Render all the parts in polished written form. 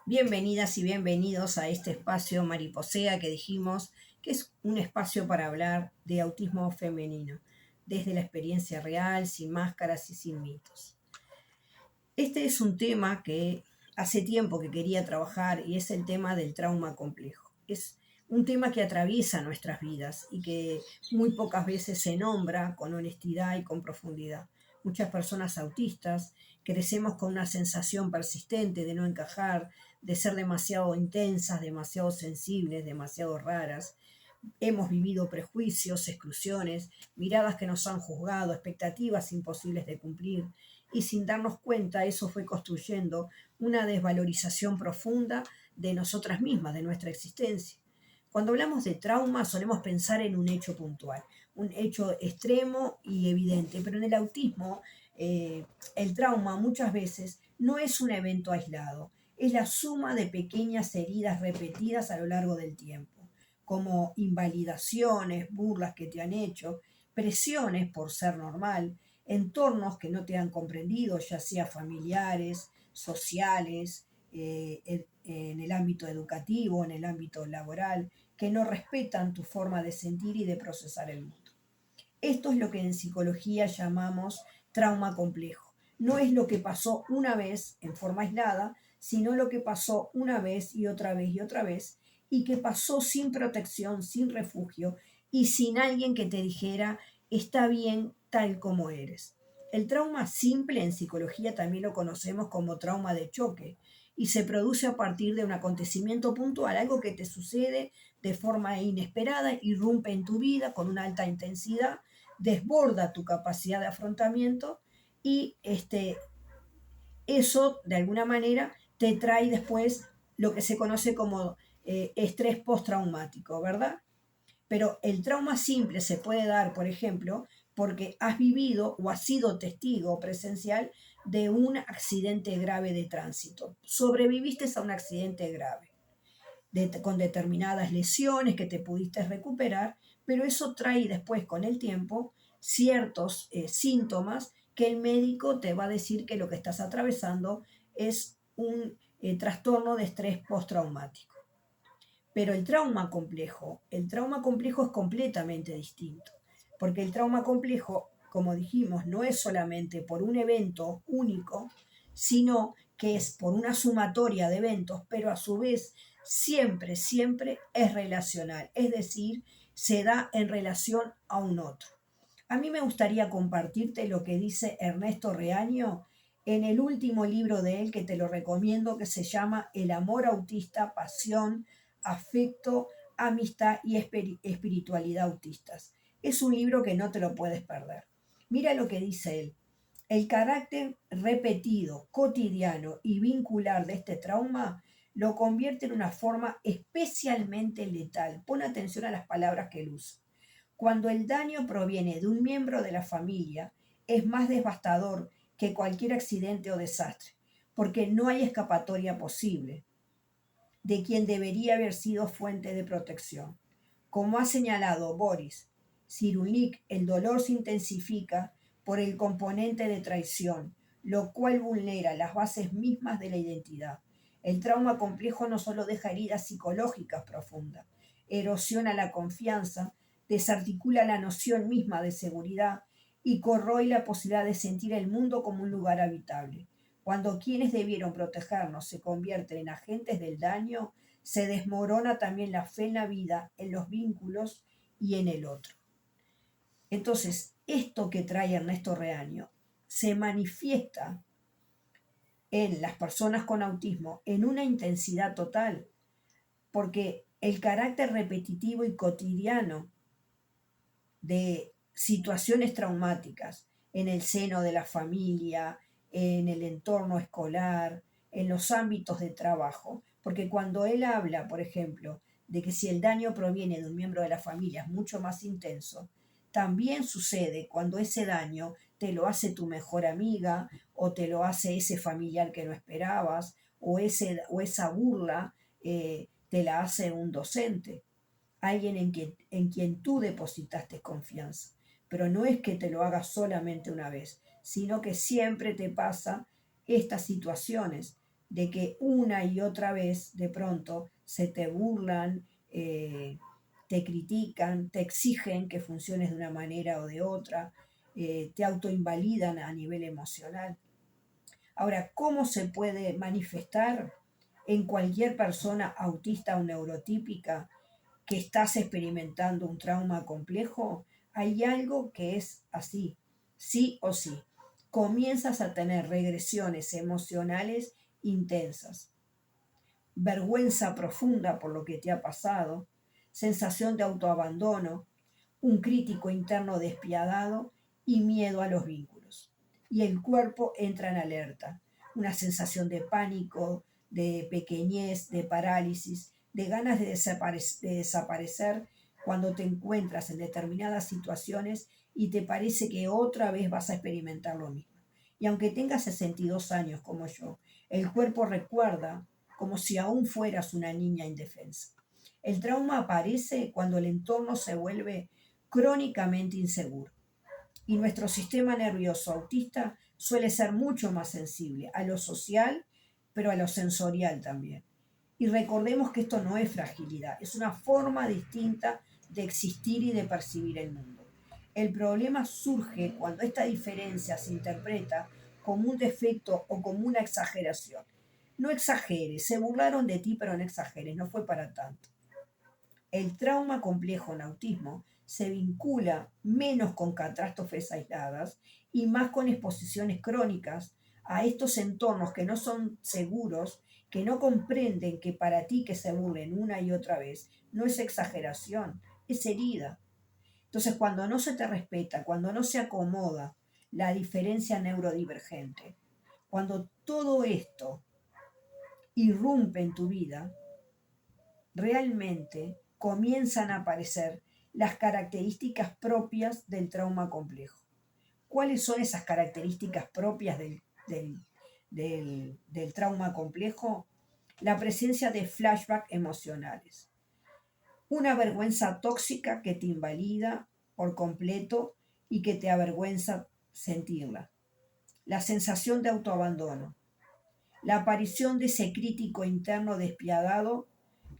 Bienvenidas y bienvenidos a este espacio Mariposea que dijimos que es un espacio para hablar de autismo femenino, desde la experiencia real, sin máscaras y sin mitos. Este es un tema que hace tiempo que quería trabajar y es el tema del trauma complejo. Es un tema que atraviesa nuestras vidas y que muy pocas veces se nombra con honestidad y con profundidad. Muchas personas autistas crecemos con una sensación persistente de no encajar, de ser demasiado intensas, demasiado sensibles, demasiado raras. Hemos vivido prejuicios, exclusiones, miradas que nos han juzgado, expectativas imposibles de cumplir, y sin darnos cuenta eso fue construyendo una desvalorización profunda de nosotras mismas, de nuestra existencia. Cuando hablamos de trauma solemos pensar en un hecho puntual, un hecho extremo y evidente, pero en el autismo el trauma muchas veces no es un evento aislado, es la suma de pequeñas heridas repetidas a lo largo del tiempo, como invalidaciones, burlas que te han hecho, presiones por ser normal, entornos que no te han comprendido, ya sea familiares, sociales, en el ámbito educativo, en el ámbito laboral, que no respetan tu forma de sentir y de procesar el mundo. Esto es lo que en psicología llamamos trauma complejo. No es lo que pasó una vez en forma aislada, sino lo que pasó una vez y otra vez y otra vez, y que pasó sin protección, sin refugio y sin alguien que te dijera está bien tal como eres. El trauma simple en psicología también lo conocemos como trauma de choque y se produce a partir de un acontecimiento puntual, algo que te sucede de forma inesperada, irrumpe en tu vida con una alta intensidad, desborda tu capacidad de afrontamiento y eso de alguna manera te trae después lo que se conoce como estrés postraumático, ¿verdad? Pero el trauma simple se puede dar, por ejemplo, porque has vivido o has sido testigo presencial de un accidente grave de tránsito. Sobreviviste a un accidente grave con determinadas lesiones que te pudiste recuperar, pero eso trae después con el tiempo ciertos síntomas que el médico te va a decir que lo que estás atravesando es un trastorno de estrés postraumático. Pero el trauma complejo es completamente distinto, porque el trauma complejo, como dijimos, no es solamente por un evento único, sino que es por una sumatoria de eventos, pero a su vez siempre es relacional, es decir, se da en relación a un otro. A mí me gustaría compartirte lo que dice Ernesto Reaño en el último libro de él que te lo recomiendo, que se llama El amor autista, pasión, afecto, amistad y espiritualidad autistas. Es un libro que no te lo puedes perder. Mira lo que dice él. El carácter repetido, cotidiano y vincular de este trauma lo convierte en una forma especialmente letal. Pon atención a las palabras que él usa. Cuando el daño proviene de un miembro de la familia, es más devastador que cualquier accidente o desastre, porque no hay escapatoria posible de quien debería haber sido fuente de protección. Como ha señalado Boris Cyrulnik, el dolor se intensifica por el componente de traición, lo cual vulnera las bases mismas de la identidad. El trauma complejo no solo deja heridas psicológicas profundas, erosiona la confianza, desarticula la noción misma de seguridad y corroe la posibilidad de sentir el mundo como un lugar habitable. Cuando quienes debieron protegernos se convierten en agentes del daño, se desmorona también la fe en la vida, en los vínculos y en el otro. Entonces, esto que trae Ernesto Reaño se manifiesta en las personas con autismo en una intensidad total, porque el carácter repetitivo y cotidiano de situaciones traumáticas en el seno de la familia, en el entorno escolar, en los ámbitos de trabajo, porque cuando él habla, por ejemplo, de que si el daño proviene de un miembro de la familia es mucho más intenso, también sucede cuando ese daño te lo hace tu mejor amiga o te lo hace ese familiar que no esperabas o esa burla te la hace un docente, alguien en quien tú depositaste confianza. Pero no es que te lo hagas solamente una vez, sino que siempre te pasa estas situaciones de que una y otra vez de pronto se te burlan, te critican, te exigen que funciones de una manera o de otra, te autoinvalidan a nivel emocional. Ahora, ¿cómo se puede manifestar en cualquier persona autista o neurotípica que estás experimentando un trauma complejo? Hay algo que es así, sí o sí. Comienzas a tener regresiones emocionales intensas, vergüenza profunda por lo que te ha pasado, sensación de autoabandono, un crítico interno despiadado y miedo a los vínculos. Y el cuerpo entra en alerta, una sensación de pánico, de pequeñez, de parálisis, de ganas de desaparecer cuando te encuentras en determinadas situaciones y te parece que otra vez vas a experimentar lo mismo. Y aunque tengas 62 años como yo, el cuerpo recuerda como si aún fueras una niña indefensa. El trauma aparece cuando el entorno se vuelve crónicamente inseguro. Y nuestro sistema nervioso autista suele ser mucho más sensible a lo social, pero a lo sensorial también. Y recordemos que esto no es fragilidad, es una forma distinta de existir y de percibir el mundo. El problema surge cuando esta diferencia se interpreta como un defecto o como una exageración. No exageres, se burlaron de ti, pero no exageres, no fue para tanto. El trauma complejo en autismo se vincula menos con catástrofes aisladas y más con exposiciones crónicas a estos entornos que no son seguros, que no comprenden que para ti que se burlen una y otra vez no es exageración, es herida. Entonces, cuando no se te respeta, cuando no se acomoda la diferencia neurodivergente, cuando todo esto irrumpe en tu vida, realmente comienzan a aparecer las características propias del trauma complejo. ¿Cuáles son esas características propias del trauma complejo? La presencia de flashbacks emocionales, una vergüenza tóxica que te invalida por completo y que te avergüenza sentirla, la sensación de autoabandono, la aparición de ese crítico interno despiadado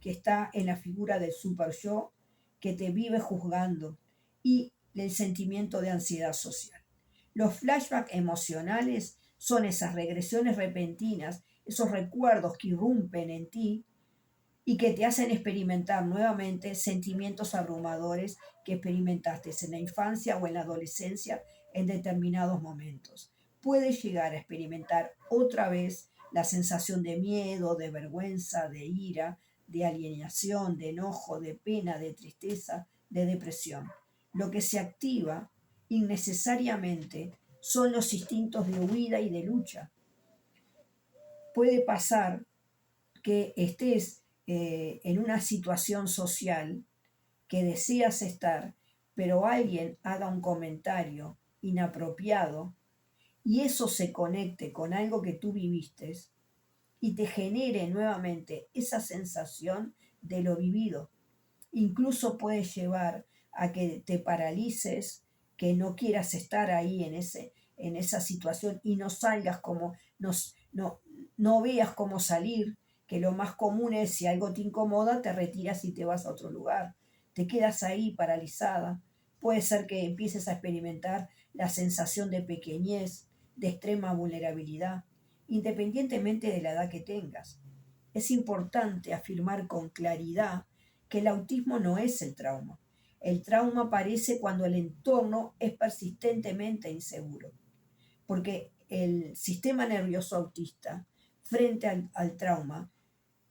que está en la figura del super yo que te vive juzgando y el sentimiento de ansiedad social. Los flashbacks emocionales son esas regresiones repentinas, esos recuerdos que irrumpen en ti y que te hacen experimentar nuevamente sentimientos abrumadores que experimentaste en la infancia o en la adolescencia en determinados momentos. Puedes llegar a experimentar otra vez la sensación de miedo, de vergüenza, de ira, de alienación, de enojo, de pena, de tristeza, de depresión. Lo que se activa innecesariamente son los instintos de huida y de lucha. Puede pasar que estés en una situación social que deseas estar, pero alguien haga un comentario inapropiado y eso se conecte con algo que tú viviste y te genere nuevamente esa sensación de lo vivido. Incluso puede llevar a que te paralices, que no quieras estar ahí en esa situación y no salgas como, no veas cómo salir, que lo más común es si algo te incomoda, te retiras y te vas a otro lugar. Te quedas ahí paralizada. Puede ser que empieces a experimentar la sensación de pequeñez, de extrema vulnerabilidad, independientemente de la edad que tengas. Es importante afirmar con claridad que el autismo no es el trauma. El trauma aparece cuando el entorno es persistentemente inseguro, porque el sistema nervioso autista frente al trauma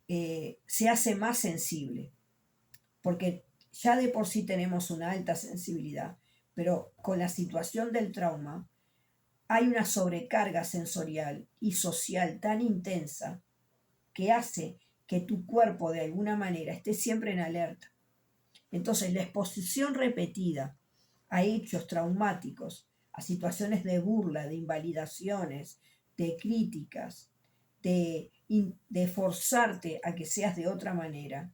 se hace más sensible, porque ya de por sí tenemos una alta sensibilidad, pero con la situación del trauma hay una sobrecarga sensorial y social tan intensa que hace que tu cuerpo de alguna manera esté siempre en alerta. Entonces, la exposición repetida a hechos traumáticos, a situaciones de burla, de invalidaciones, de críticas, de forzarte a que seas de otra manera,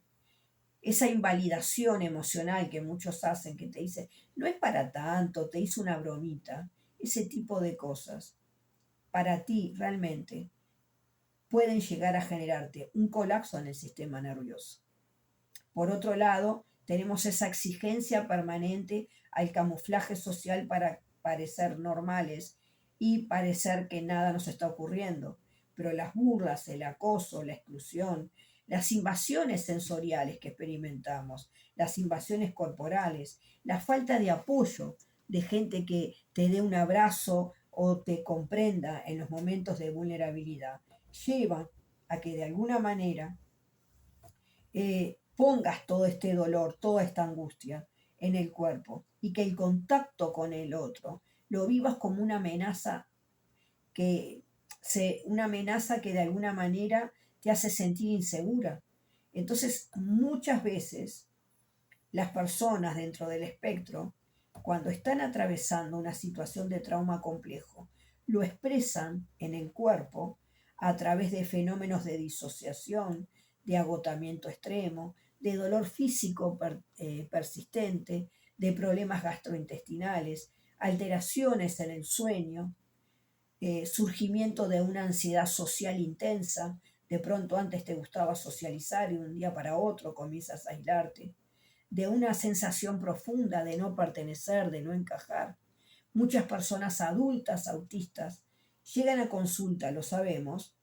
esa invalidación emocional que muchos hacen, que te dicen, no es para tanto, te hizo una bromita, ese tipo de cosas, para ti realmente pueden llegar a generarte un colapso en el sistema nervioso. Por otro lado, tenemos esa exigencia permanente al camuflaje social para parecer normales y parecer que nada nos está ocurriendo. Pero las burlas, el acoso, la exclusión, las invasiones sensoriales que experimentamos, las invasiones corporales, la falta de apoyo de gente que te dé un abrazo o te comprenda en los momentos de vulnerabilidad, lleva a que de alguna manera pongas todo este dolor, toda esta angustia en el cuerpo y que el contacto con el otro lo vivas como que una amenaza que de alguna manera te hace sentir insegura. Entonces, muchas veces las personas dentro del espectro, cuando están atravesando una situación de trauma complejo, lo expresan en el cuerpo a través de fenómenos de disociación, de agotamiento extremo, de dolor físico persistente, de problemas gastrointestinales, alteraciones en el sueño, surgimiento de una ansiedad social intensa. De pronto antes te gustaba socializar y un día para otro comienzas a aislarte, de una sensación profunda de no pertenecer, de no encajar. Muchas personas adultas autistas llegan a consulta, lo sabemos,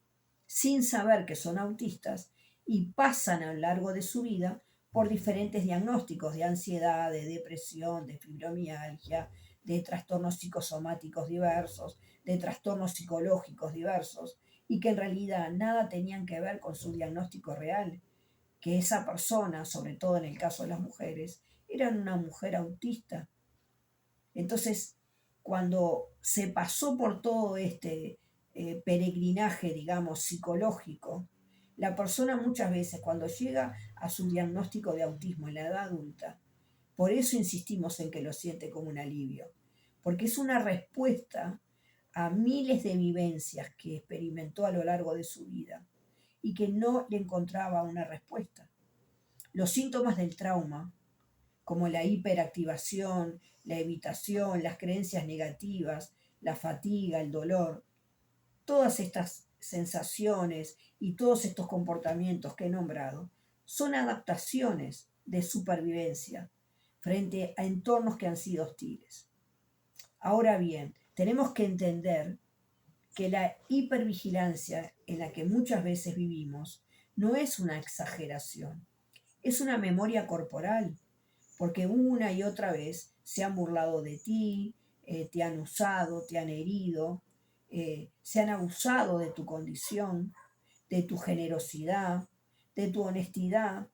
sin saber que son autistas y pasan a lo largo de su vida por diferentes diagnósticos de ansiedad, de depresión, de fibromialgia, de trastornos psicosomáticos diversos, de trastornos psicológicos diversos, y que en realidad nada tenían que ver con su diagnóstico real, que esa persona, sobre todo en el caso de las mujeres, era una mujer autista. Entonces, cuando se pasó por todo este peregrinaje, digamos, psicológico, la persona muchas veces cuando llega a su diagnóstico de autismo en la edad adulta, por eso insistimos en que lo siente como un alivio, porque es una respuesta a miles de vivencias que experimentó a lo largo de su vida y que no le encontraba una respuesta. Los síntomas del trauma, como la hiperactivación, la evitación, las creencias negativas, la fatiga, el dolor, todas estas sensaciones y todos estos comportamientos que he nombrado son adaptaciones de supervivencia frente a entornos que han sido hostiles. Ahora bien, tenemos que entender que la hipervigilancia en la que muchas veces vivimos no es una exageración, es una memoria corporal, porque una y otra vez se han burlado de ti, te han usado, te han herido, se han abusado de tu condición, de tu generosidad, de tu honestidad,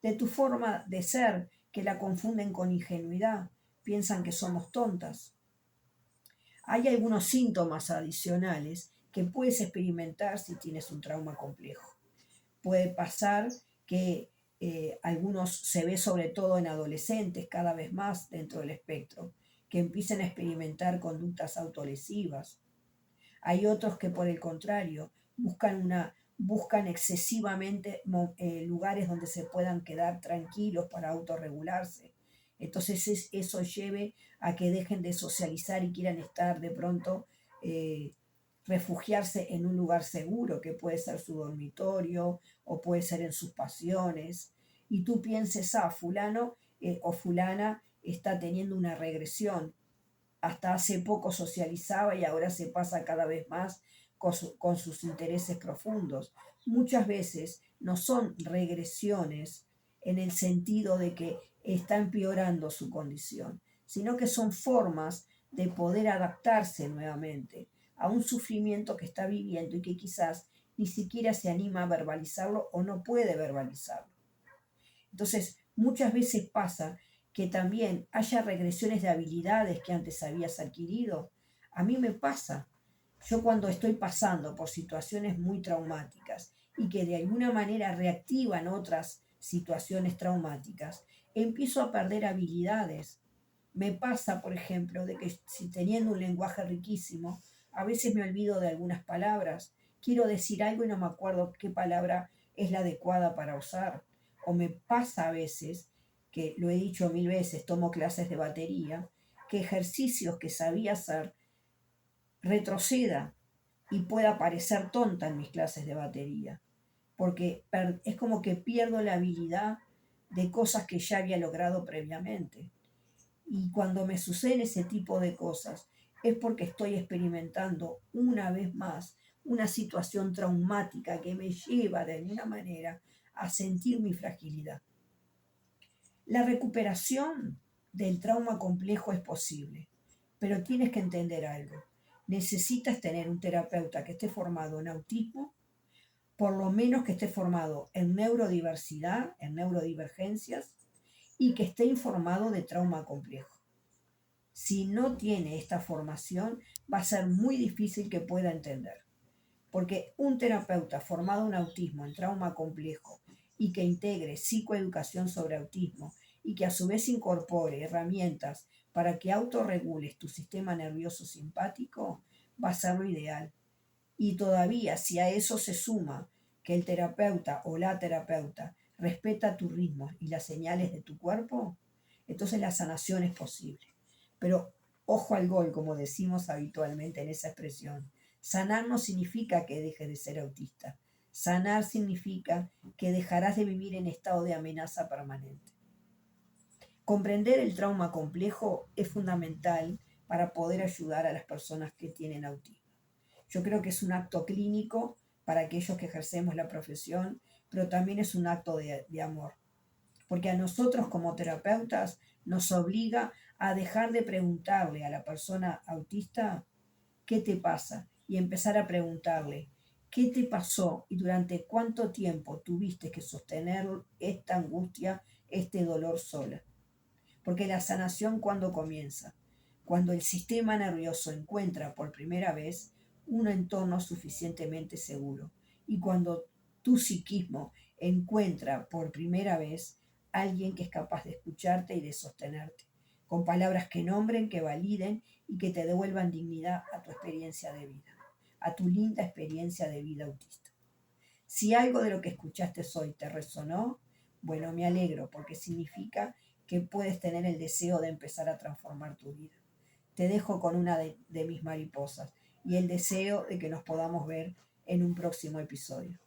de tu forma de ser, que la confunden con ingenuidad, piensan que somos tontas. Hay algunos síntomas adicionales que puedes experimentar si tienes un trauma complejo. Puede pasar que algunos se ve sobre todo en adolescentes cada vez más dentro del espectro, que empiecen a experimentar conductas autolesivas. Hay otros que por el contrario buscan excesivamente lugares donde se puedan quedar tranquilos para autorregularse. Entonces eso lleve a que dejen de socializar y quieran estar de pronto refugiarse en un lugar seguro, que puede ser su dormitorio o puede ser en sus pasiones. Y tú pienses, fulano o fulana está teniendo una regresión. Hasta hace poco socializaba y ahora se pasa cada vez más con sus intereses profundos. Muchas veces no son regresiones en el sentido de que está empeorando su condición, sino que son formas de poder adaptarse nuevamente a un sufrimiento que está viviendo y que quizás ni siquiera se anima a verbalizarlo o no puede verbalizarlo. Entonces, muchas veces pasa que también haya regresiones de habilidades que antes habías adquirido. A mí me pasa. Yo cuando estoy pasando por situaciones muy traumáticas y que de alguna manera reactivan otras situaciones traumáticas, empiezo a perder habilidades. Me pasa, por ejemplo, de que si teniendo un lenguaje riquísimo, a veces me olvido de algunas palabras. Quiero decir algo y no me acuerdo qué palabra es la adecuada para usar. O me pasa a veces, que lo he dicho 1000 veces, tomo clases de batería, que ejercicios que sabía hacer retroceda y pueda parecer tonta en mis clases de batería, porque es como que pierdo la habilidad de cosas que ya había logrado previamente. Y cuando me suceden ese tipo de cosas es porque estoy experimentando una vez más una situación traumática que me lleva de alguna manera a sentir mi fragilidad. La recuperación del trauma complejo es posible, pero tienes que entender algo. Necesitas tener un terapeuta que esté formado en autismo, por lo menos que esté formado en neurodiversidad, en neurodivergencias, y que esté informado de trauma complejo. Si no tiene esta formación, va a ser muy difícil que pueda entender. Porque un terapeuta formado en autismo, en trauma complejo, y que integre psicoeducación sobre autismo y que a su vez incorpore herramientas para que autorregules tu sistema nervioso simpático, va a ser lo ideal. Y todavía, si a eso se suma que el terapeuta o la terapeuta respeta tu ritmo y las señales de tu cuerpo, entonces la sanación es posible. Pero ojo al gol, como decimos habitualmente en esa expresión. Sanar no significa que dejes de ser autista. Sanar significa que dejarás de vivir en estado de amenaza permanente. Comprender el trauma complejo es fundamental para poder ayudar a las personas que tienen autismo. Yo creo que es un acto clínico para aquellos que ejercemos la profesión, pero también es un acto de amor, porque a nosotros como terapeutas nos obliga a dejar de preguntarle a la persona autista qué te pasa y empezar a preguntarle qué te pasó y durante cuánto tiempo tuviste que sostener esta angustia, este dolor sola. Porque la sanación cuando comienza, cuando el sistema nervioso encuentra por primera vez un entorno suficientemente seguro y cuando tu psiquismo encuentra por primera vez alguien que es capaz de escucharte y de sostenerte, con palabras que nombren, que validen y que te devuelvan dignidad a tu experiencia de vida, a tu linda experiencia de vida autista. Si algo de lo que escuchaste hoy te resonó, bueno, me alegro porque significa que puedes tener el deseo de empezar a transformar tu vida. Te dejo con una de mis mariposas y el deseo de que nos podamos ver en un próximo episodio.